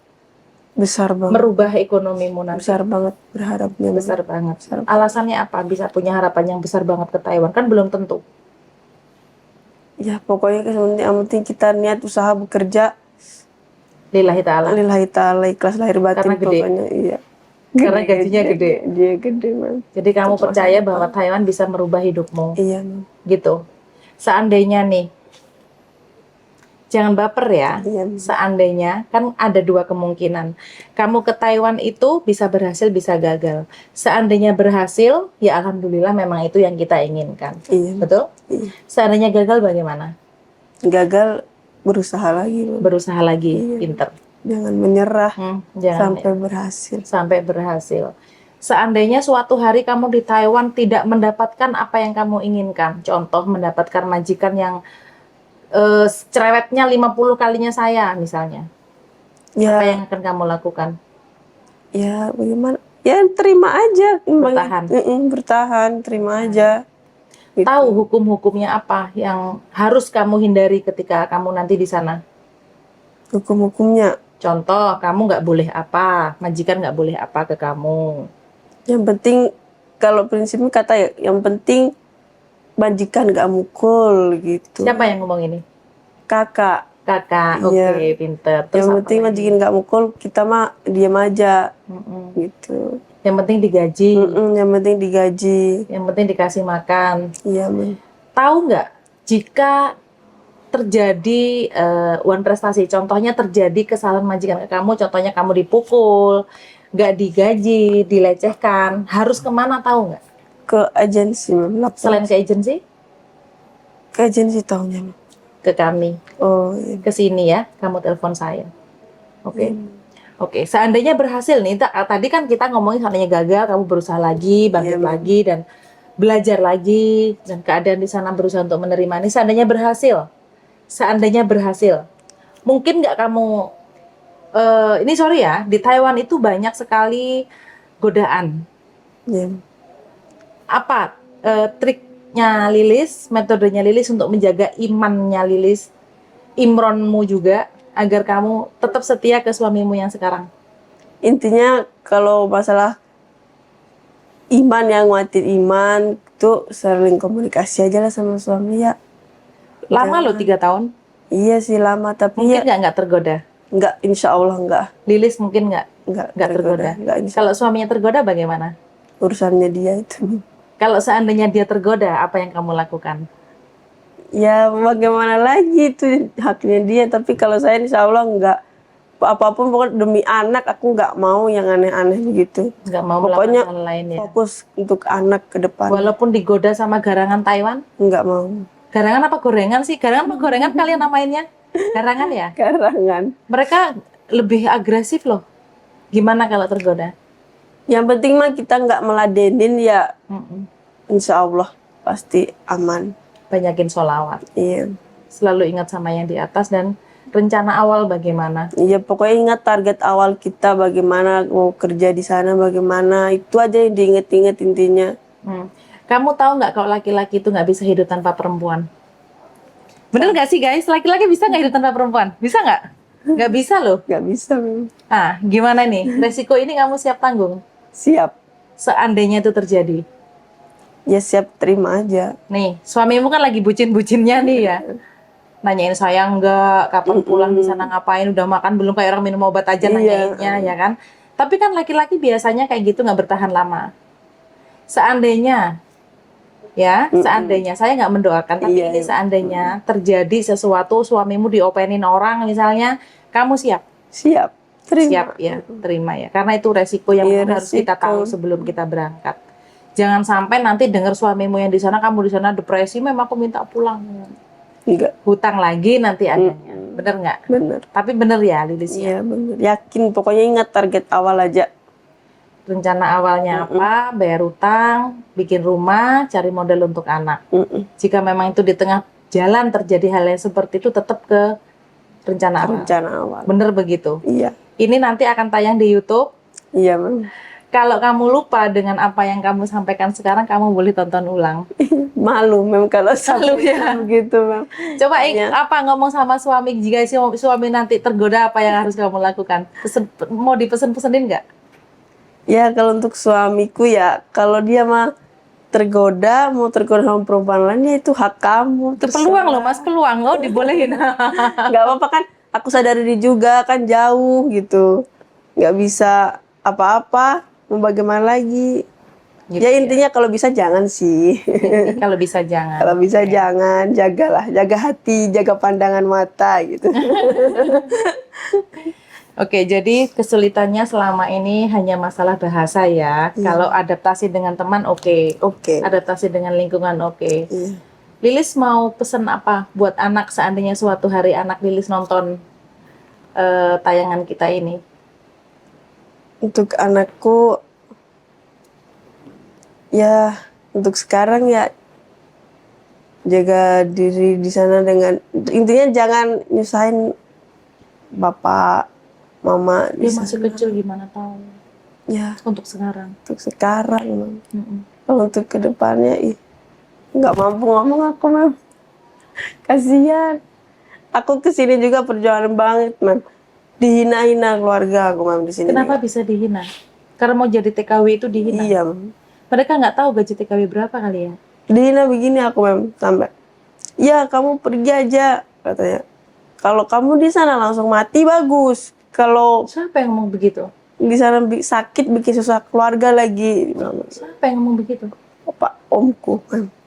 Besar banget. Merubah ekonomimu nanti? Besar banget berharapnya. Besar banget. Alasannya apa bisa punya harapan yang besar banget ke Taiwan? Kan belum tentu. Ya pokoknya yang penting kita niat usaha bekerja. Lillahi ta'ala. Lillahi ta'ala, ikhlas lahir batin. Karena gede. Pokoknya iya. Karena gajinya gede. Dia gede, Mam. Jadi kamu percaya bahwa Taiwan bisa merubah hidupmu? Iya, Mam. Gitu. Seandainya nih, jangan baper ya. Iya. Seandainya, kan ada dua kemungkinan. Kamu ke Taiwan itu bisa berhasil, bisa gagal. Seandainya berhasil, ya alhamdulillah memang itu yang kita inginkan. Iya. Betul? Iya. Seandainya gagal bagaimana? Gagal, berusaha lagi, Mam. Berusaha lagi, Iya. pinter. Jangan menyerah Jangan sampai berhasil. Sampai berhasil. Seandainya suatu hari kamu di Taiwan tidak mendapatkan apa yang kamu inginkan, contoh mendapatkan majikan yang cerewetnya 50 kalinya saya misalnya, Ya, apa yang akan kamu lakukan? ya bagaimana? Ya terima aja. Bertahan. Bertahan, terima aja. Gitu. Tahu hukum-hukumnya apa yang harus kamu hindari ketika kamu nanti di sana? Hukum-hukumnya. Contoh, kamu nggak boleh apa, majikan nggak boleh apa ke kamu. Yang penting, kalau prinsipnya kata ya, yang penting majikan nggak mukul gitu. Siapa yang ngomong ini? Kakak. Kakak, Iya. oke, pinter. Terus Yang apa penting lagi? majikan nggak mukul, kita mah diam aja Mm-mm. gitu. Yang penting digaji, Yang penting digaji. yang penting dikasih makan. Iya, Mam. Tahu nggak jika terjadi one prestasi, contohnya terjadi kesalahan majikan ke kamu, contohnya kamu dipukul, nggak digaji, dilecehkan, harus kemana tahu nggak? Ke agensi, Mam. Lapor. Selain ke agensi, Ke agensi tahunya, Mam. ke kami, Oh, iya. ke sini ya, kamu telepon saya. Oke. Oke, seandainya berhasil nih, tadi kan kita ngomongin seandainya gagal, kamu berusaha lagi, bangkit Iya, Mam. lagi, dan belajar lagi, dan keadaan di sana berusaha untuk menerima ini. Seandainya berhasil, mungkin nggak kamu, ini sorry ya, di Taiwan itu banyak sekali godaan. Iya. Apa triknya Lilis, metodenya Lilis untuk menjaga imannya Lilis, imronmu juga, agar kamu tetap setia ke suamimu yang sekarang? Intinya kalau masalah iman, yang nguatin iman itu sering komunikasi aja lah sama suami ya. Lama loh, 3 tahun. Iya sih lama, tapi Mungkin ya nggak tergoda. nggak, insya Allah nggak Lilis mungkin nggak tergoda. nggak, insya Kalau suaminya tergoda bagaimana? urusannya dia itu. Kalau seandainya dia tergoda, apa yang kamu lakukan? Ya bagaimana lagi, itu haknya dia, tapi kalau saya insya Allah nggak, apapun pokoknya demi anak aku nggak mau yang aneh-aneh begitu. Nggak mau Pokoknya melakukan hal lain ya? fokus untuk anak ke depan. Walaupun digoda sama garangan Taiwan? Nggak mau. Garangan apa gorengan sih? Garangan apa gorengan kalian namainnya? Garangan ya? Karangan. Mereka lebih agresif loh. Gimana kalau tergoda? Yang penting mah kita nggak meladenin ya, Mm-mm. insya Allah pasti aman. Banyakin sholawat. Iya. Selalu ingat sama yang di atas, dan rencana awal bagaimana? Iya, pokoknya ingat target awal kita bagaimana, mau kerja di sana bagaimana, itu aja yang diinget-inget intinya. Kamu tahu nggak kalau laki-laki itu nggak bisa hidup tanpa perempuan? Bener nggak sih guys? Laki-laki bisa nggak hidup tanpa perempuan? Bisa nggak? Nggak bisa loh. Nggak bisa, Mem. Ah, gimana nih? Resiko ini kamu siap tanggung? Siap. Seandainya itu terjadi. Ya siap terima aja. Nih, suamimu kan lagi bucin-bucinnya nih ya. Nanyain saya nggak, kapan pulang, di sana ngapain, udah makan belum, kayak orang minum obat aja Iya. nanyainnya, ya kan? Tapi kan laki-laki biasanya kayak gitu nggak bertahan lama. Seandainya, ya, seandainya, saya nggak mendoakan, tapi Iya, ini seandainya terjadi sesuatu, suamimu diopenin orang misalnya, kamu siap? Siap. Terima. Siap ya, terima ya. Karena itu resiko yang Iya, harus kita resiko. tahu sebelum kita berangkat. Jangan sampai nanti dengar suamimu yang di sana, kamu di sana depresi, memang aku minta pulang. Enggak. Hutang lagi nanti adanya. Bener nggak? Bener. Tapi bener ya, Lilis ya. Iya bener. Yakin, pokoknya ingat target awal aja. Rencana awalnya apa? Bayar utang, bikin rumah, cari modal untuk anak. Jika memang itu di tengah jalan terjadi hal yang seperti itu, tetap ke rencana awal. Rencana awal. Bener begitu. Iya. Ini nanti akan tayang di YouTube. Iya, Mem. Kalau kamu lupa dengan apa yang kamu sampaikan sekarang, kamu boleh tonton ulang. Malu, Mem, kalau sampai ya. begitu, Mem. Coba Iya. apa ngomong sama suami, jika suami nanti tergoda, apa yang harus kamu lakukan? Mau dipesen-pesenin nggak? Ya kalau untuk suamiku ya, kalau dia mah tergoda, mau tergoda sama perempuan lain, ya itu hak kamu. Itu peluang loh mas, peluang loh, dibolehin. Nggak apa-apa kan, aku sadar diri juga kan, jauh gitu. Nggak bisa apa-apa, mau bagaimana lagi. Gitu Ya intinya kalau bisa jangan sih. Kalau bisa jangan. Kalau bisa jangan, jagalah, jaga hati, jaga pandangan mata gitu. Oke, jadi kesulitannya selama ini hanya masalah bahasa ya. Kalau adaptasi dengan teman oke. Oke. Adaptasi dengan lingkungan oke. Iya. Lilis mau pesen apa buat anak seandainya suatu hari anak Lilis nonton tayangan kita ini? Untuk anakku, ya untuk sekarang ya jaga diri di sana, dengan intinya jangan nyusahin bapak, mama di Dia sana. masih kecil, gimana tahu. Ya Untuk sekarang. untuk sekarang, Mam. Mm-mm. Kalau untuk kedepannya, nggak mampu ngomong aku, Mam. Kasihan. Aku kesini juga perjuangan banget, Mam. Dihina-hina keluarga aku, Mam, di sini. Kenapa bisa dihina? Karena mau jadi TKW itu dihina. Iya, Mam. Mereka nggak tahu gaji TKW berapa kali ya. Dihina begini aku, Mam, sampai ya kamu pergi aja katanya, Kalau kamu di sana langsung mati bagus. Kalau Siapa yang ngomong begitu? di sana sakit bikin susah keluarga lagi. Siapa yang ngomong begitu? Pak omku,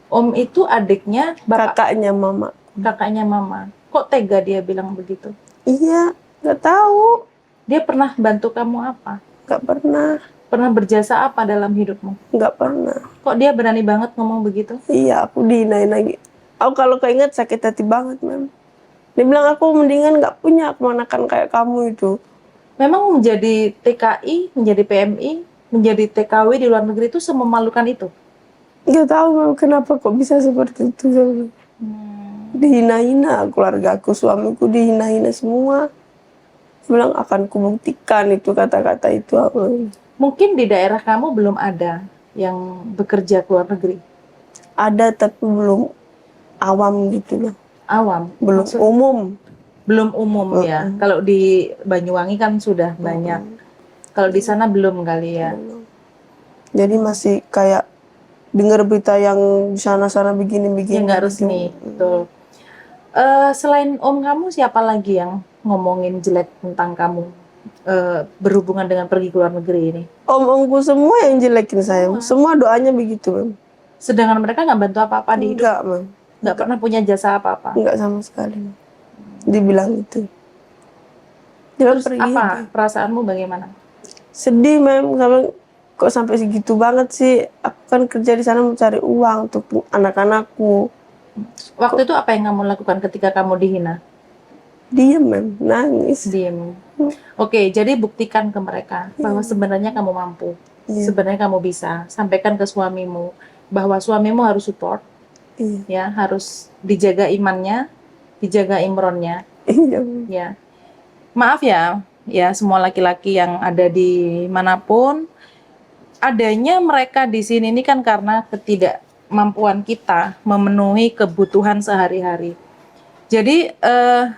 Om itu adiknya bapak, kakaknya mama. kakaknya mama. Kok tega dia bilang begitu? Iya, nggak tahu, Dia pernah bantu kamu apa? nggak pernah, Pernah berjasa apa dalam hidupmu? nggak pernah. Kok dia berani banget ngomong begitu? Iya, aku dihinain lagi. Aku kalau keinget sakit hati banget, Mem. Dia bilang aku mendingan nggak punya keponakan kayak kamu itu. Memang menjadi TKI, menjadi PMI, menjadi TKW di luar negeri itu sememalukan itu? Nggak tahu Mem, kenapa kok bisa seperti itu. Dihina-hina keluarga aku, suamiku dihina-hina semua. Dia bilang akan kubuktikan itu kata-kata itu. Mungkin di daerah kamu belum ada yang bekerja ke luar negeri? Ada tapi belum awam gitu loh. Awam? Belum Maksud- umum. belum umum ya. Kalau di Banyuwangi kan sudah banyak. Kalau di sana belum kali ya. Jadi masih kayak dengar berita yang di sana-sana Ya begini-begini. nggak resmi, betul. Selain om kamu, siapa lagi yang ngomongin jelek tentang kamu berhubungan dengan pergi ke luar negeri ini? Om-omku semua yang jelekin saya. Semua doanya begitu, Mem. Sedangkan mereka nggak bantu apa-apa di hidup, Enggak, Mem. nggak pernah punya jasa apa-apa. Enggak sama sekali. Mem. Dibilang itu. Dia Terus pergi. apa perasaanmu bagaimana? Sedih, Mem. Kok sampai segitu banget sih? Aku kan kerja di sana mencari uang untuk anak-anakku. Waktu itu apa yang kamu lakukan ketika kamu dihina? Diem, Mem. Nangis. Diem. Oke, jadi buktikan ke mereka bahwa sebenarnya kamu mampu. Iya. Sebenarnya kamu bisa. Sampaikan ke suamimu bahwa suamimu harus support, Iya. ya, harus dijaga imannya, dijaga imronnya, Iya, Mem. ya. Maaf ya, ya semua laki-laki yang ada di manapun, adanya mereka di sini ini kan karena ketidakmampuan kita memenuhi kebutuhan sehari-hari. Jadi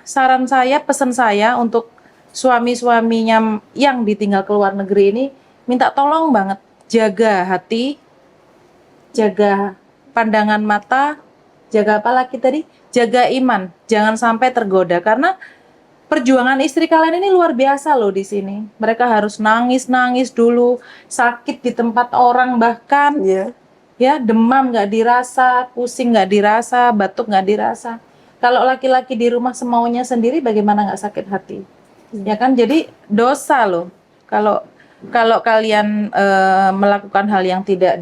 saran saya, pesan saya untuk suami-suaminya yang ditinggal ke luar negeri ini, minta tolong banget jaga hati, jaga pandangan mata, jaga apa lagi tadi? Jaga iman, jangan sampai tergoda karena perjuangan istri kalian ini luar biasa loh di sini. Mereka harus nangis-nangis dulu, sakit di tempat orang bahkan, Iya. ya demam nggak dirasa, pusing nggak dirasa, batuk nggak dirasa. Kalau laki-laki di rumah semaunya sendiri, bagaimana nggak sakit hati? Ya kan, jadi dosa loh. Kalau kalian melakukan hal yang tidak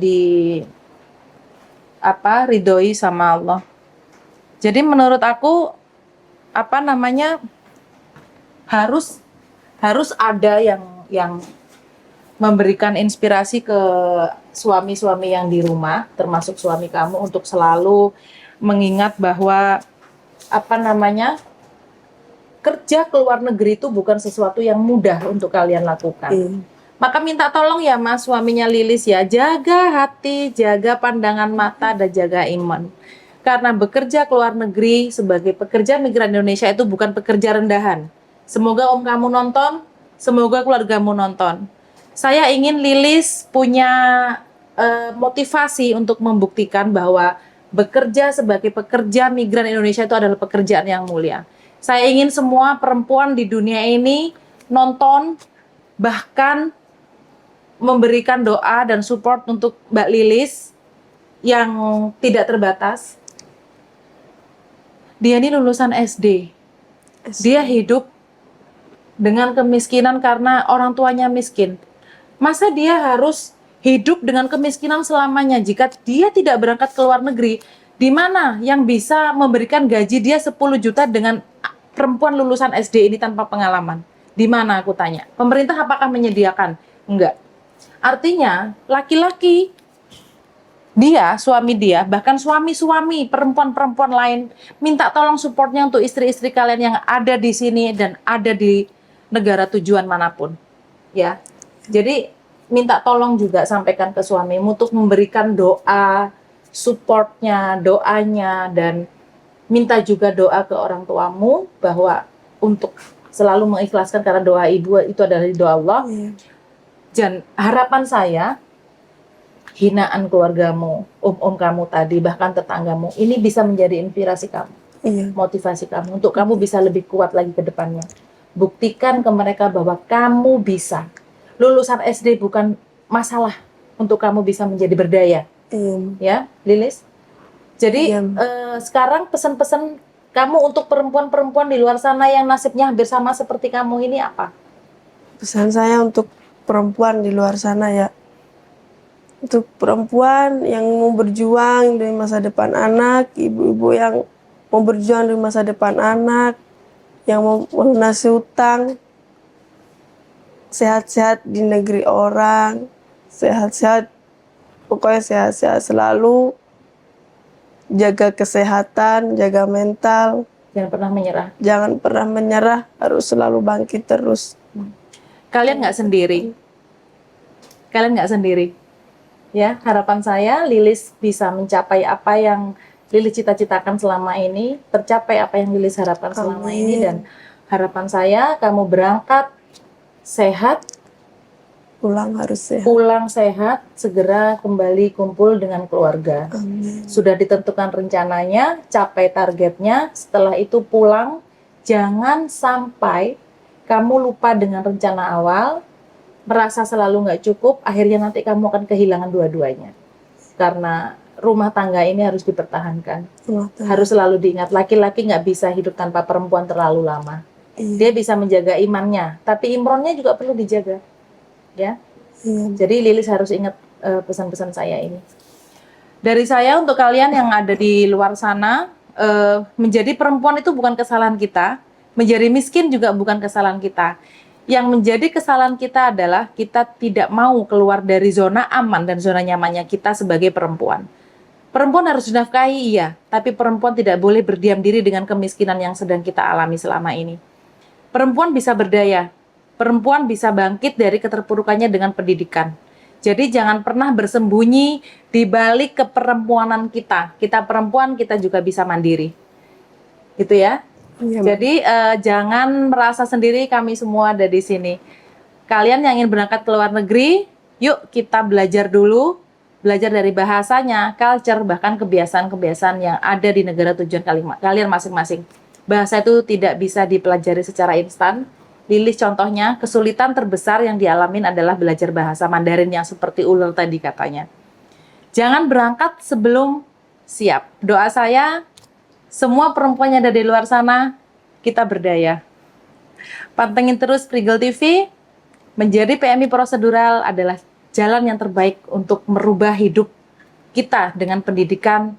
ridhoi sama Allah. Jadi menurut aku harus ada yang memberikan inspirasi ke suami-suami yang di rumah, termasuk suami kamu, untuk selalu mengingat bahwa kerja ke luar negeri itu bukan sesuatu yang mudah untuk kalian lakukan. Iya. Maka minta tolong ya Mas, suaminya Lilis ya, jaga hati, jaga pandangan mata, dan jaga iman. Karena bekerja ke luar negeri sebagai pekerja migran Indonesia itu bukan pekerja rendahan. Semoga om kamu nonton, semoga keluargamu nonton. Saya ingin Lilis punya motivasi untuk membuktikan bahwa bekerja sebagai pekerja migran Indonesia itu adalah pekerjaan yang mulia. Saya ingin semua perempuan di dunia ini nonton, bahkan memberikan doa dan support untuk Mbak Lilis yang tidak terbatas. Dia ini lulusan SD. Dia hidup dengan kemiskinan karena orang tuanya miskin. Masa dia harus hidup dengan kemiskinan selamanya jika dia tidak berangkat ke luar negeri? Di mana yang bisa memberikan gaji dia 10 juta dengan perempuan lulusan SD ini tanpa pengalaman? Di mana aku tanya? Pemerintah apakah menyediakan? Enggak. Artinya laki-laki dia, suami dia, bahkan suami-suami perempuan-perempuan lain minta tolong supportnya untuk istri-istri kalian yang ada di sini dan ada di negara tujuan manapun, ya. Jadi minta tolong juga sampaikan ke suamimu untuk memberikan doa, supportnya, doanya, dan minta juga doa ke orang tuamu bahwa untuk selalu mengikhlaskan karena doa ibu itu adalah doa Allah. Iya. Dan harapan saya, hinaan keluargamu, om kamu tadi, bahkan tetanggamu, ini bisa menjadi inspirasi kamu. Iya. motivasi kamu untuk kamu bisa lebih kuat lagi ke depannya. Buktikan ke mereka bahwa kamu bisa. Lulusan SD bukan masalah untuk kamu bisa menjadi berdaya, Iya. ya, Lilis. Jadi Iya. sekarang pesan-pesan kamu untuk perempuan-perempuan di luar sana yang nasibnya hampir sama seperti kamu ini apa? Pesan saya untuk perempuan di luar sana ya, untuk perempuan yang mau berjuang dari masa depan anak, ibu-ibu yang mau berjuang dari masa depan anak, yang mau melunasi hutang, sehat-sehat di negeri orang, sehat-sehat, pokoknya sehat-sehat selalu, jaga kesehatan, jaga mental, Jangan pernah menyerah. jangan pernah menyerah, harus selalu bangkit terus. Kalian nggak sendiri. Kalian nggak sendiri. Ya, harapan saya Lilis bisa mencapai apa yang Lilis cita-citakan selama ini, tercapai apa yang Lilis harapkan selama ini, Amin. dan harapan saya kamu berangkat sehat, Pulang harus sehat. pulang sehat, segera kembali kumpul dengan keluarga. Amin. Sudah ditentukan rencananya, capai targetnya, setelah itu pulang, jangan sampai kamu lupa dengan rencana awal, merasa selalu nggak cukup, akhirnya nanti kamu akan kehilangan dua-duanya. Karena rumah tangga ini harus dipertahankan. Harus selalu diingat, laki-laki nggak bisa hidup tanpa perempuan terlalu lama. Dia bisa menjaga imannya, tapi imronnya juga perlu dijaga. Ya. Iya. Jadi Lilis harus ingat pesan-pesan saya ini. Dari saya untuk kalian yang ada di luar sana, menjadi perempuan itu bukan kesalahan kita, menjadi miskin juga bukan kesalahan kita. Yang menjadi kesalahan kita adalah kita tidak mau keluar dari zona aman dan zona nyamannya kita sebagai perempuan. Perempuan harus dinafkahi, iya, tapi perempuan tidak boleh berdiam diri dengan kemiskinan yang sedang kita alami selama ini. Perempuan bisa berdaya, perempuan bisa bangkit dari keterpurukannya dengan pendidikan. Jadi jangan pernah bersembunyi di balik keperempuanan kita. Kita perempuan, kita juga bisa mandiri. Gitu ya. Iya, Jadi jangan merasa sendiri, kami semua ada di sini. Kalian yang ingin berangkat ke luar negeri, yuk kita belajar dulu. Belajar dari bahasanya, culture, bahkan kebiasaan-kebiasaan yang ada di negara tujuan kalian masing-masing. Bahasa itu tidak bisa dipelajari secara instan. Lilis contohnya, kesulitan terbesar yang dialamin adalah belajar bahasa Mandarin yang seperti ular tadi katanya. Jangan berangkat sebelum siap. Doa saya, semua perempuan yang ada di luar sana, kita berdaya. Pantengin terus Prigel TV, menjadi PMI prosedural adalah jalan yang terbaik untuk merubah hidup kita dengan pendidikan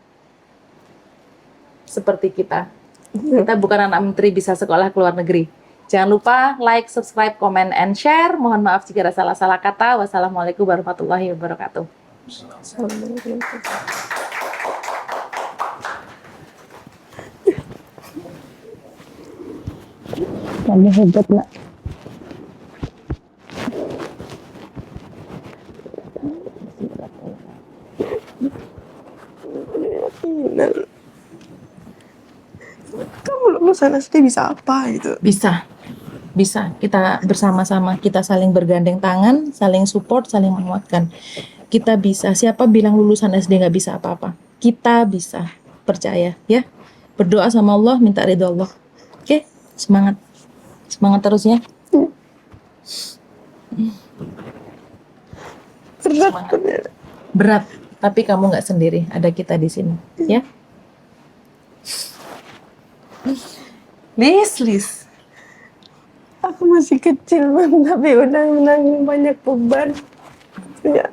seperti kita. Kita bukan anak menteri bisa sekolah ke luar negeri. Jangan lupa like, subscribe, comment, and share. Mohon maaf jika ada salah-salah kata. Wassalamualaikum warahmatullahi wabarakatuh. Kamu hebat, Nak. Kamu lulusan SD bisa apa gitu? Bisa, bisa. Kita bersama-sama, kita saling bergandeng tangan, saling support, saling menguatkan. Kita bisa. Siapa bilang lulusan SD nggak bisa apa-apa? Kita bisa. Percaya, ya. Berdoa sama Allah, minta ridho Allah. Oke, semangat. Semangat terus ya. Semangat. Berat, tapi kamu nggak sendiri. Ada kita di sini, ya. Lilis. Aku masih kecil, Mam, tapi udah menanggung banyak beban. Ya.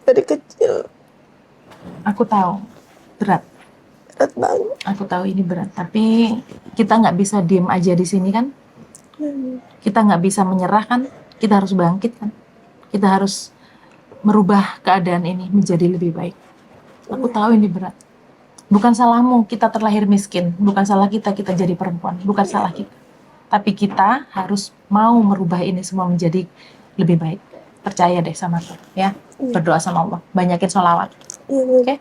Dari kecil, Aku tahu, berat. berat banget. Aku tahu ini berat, tapi kita nggak bisa diem aja di sini kan? Kita nggak bisa menyerah kan? Kita harus bangkit kan? Kita harus merubah keadaan ini menjadi lebih baik. Aku tahu ini berat. Bukan salahmu kita terlahir miskin, bukan salah kita jadi perempuan, bukan salah kita. Tapi kita harus mau merubah ini semua menjadi lebih baik. Percaya deh sama aku, ya. Berdoa sama Allah, banyakin sholawat. Iya, Oke?